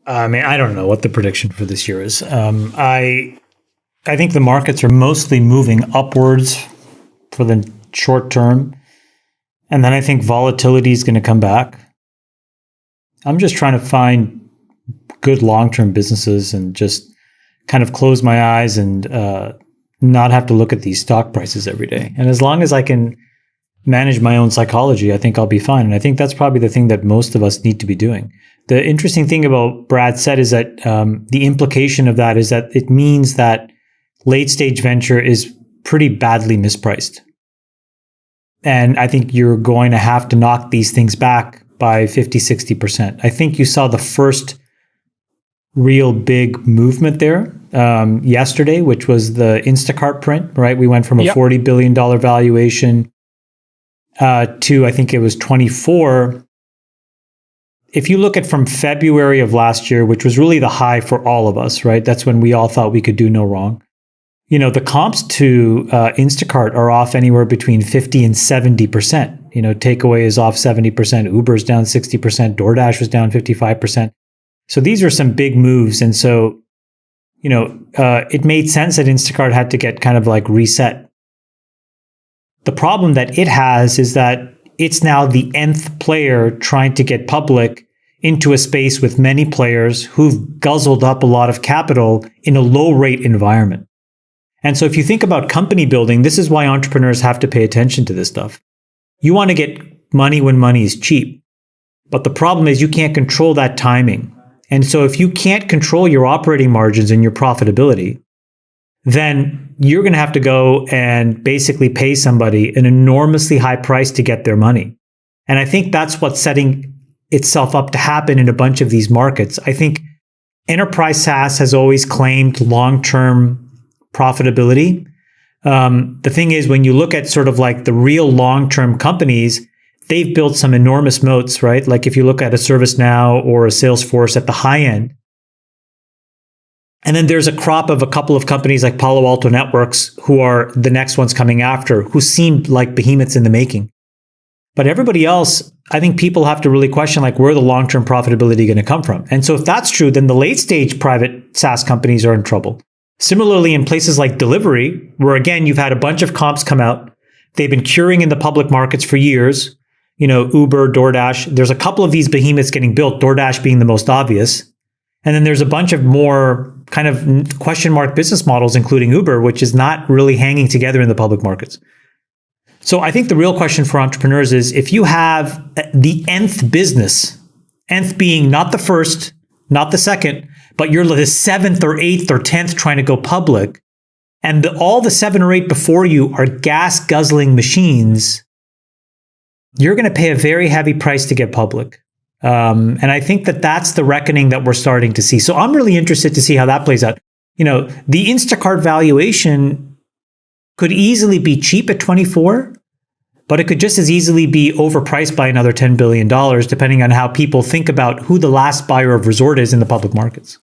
I mean, I don't know what the prediction for this year is. I think the markets are mostly moving upwards for the short term, and then I think volatility is going to come back. I'm just trying to find good long-term businesses and just kind of close my eyes and not have to look at these stock prices every day. And as long as I can manage my own psychology, I think I'll be fine. And I think that's probably the thing that most of us need to be doing. The interesting thing about Brad said is that the implication of that is that it means that late stage venture is pretty badly mispriced. And I think you're going to have to knock these things back by 50, 60%. I think you saw the first real big movement there yesterday, which was the Instacart print, right? We went from a $40 billion valuation to, I think it was 24. If you look at from February of last year, which was really the high for all of us, right? That's when we all thought we could do no wrong. You know, the comps to Instacart are off anywhere between 50 and 70%. You know, takeaway is off 70%, Uber's down 60%, DoorDash was down 55%. So these are some big moves. And so, you know, it made sense that Instacart had to get kind of like reset. The problem that it has is that it's now the nth player trying to get public into a space with many players who've guzzled up a lot of capital in a low rate environment. And so if you think about company building, this is why entrepreneurs have to pay attention to this stuff. You want to get money when money is cheap. But the problem is you can't control that timing. And so if you can't control your operating margins and your profitability, then you're going to have to go and basically pay somebody an enormously high price to get their money. And I think that's what's setting itself up to happen in a bunch of these markets. I think enterprise SaaS has always claimed long-term profitability. The thing is, when you look at sort of like the real long-term companies, they've built some enormous moats, right? Like if you look at a ServiceNow or a Salesforce at the high end, and then there's a crop of a couple of companies like Palo Alto Networks who are the next ones coming after, who seem like behemoths in the making. But everybody else, I think people have to really question like where the long-term profitability going to come from. And so if that's true, then the late-stage private SaaS companies are in trouble. Similarly, in places like delivery, where again, you've had a bunch of comps come out. They've been curing in the public markets for years. You know, Uber, DoorDash. There's a couple of these behemoths getting built, DoorDash being the most obvious. And then there's a bunch of more kind of question mark business models, including Uber, which is not really hanging together in the public markets. So I think the real question for entrepreneurs is if you have the nth business, nth being not the first, not the second, but you're the seventh or eighth or 10th trying to go public, and all the 7 or 8 before you are gas guzzling machines, you're going to pay a very heavy price to get public. And I think that that's the reckoning that we're starting to see. So I'm really interested to see how that plays out. You know, the Instacart valuation could easily be cheap at 24, but it could just as easily be overpriced by another $10 billion, depending on how people think about who the last buyer of resort is in the public markets.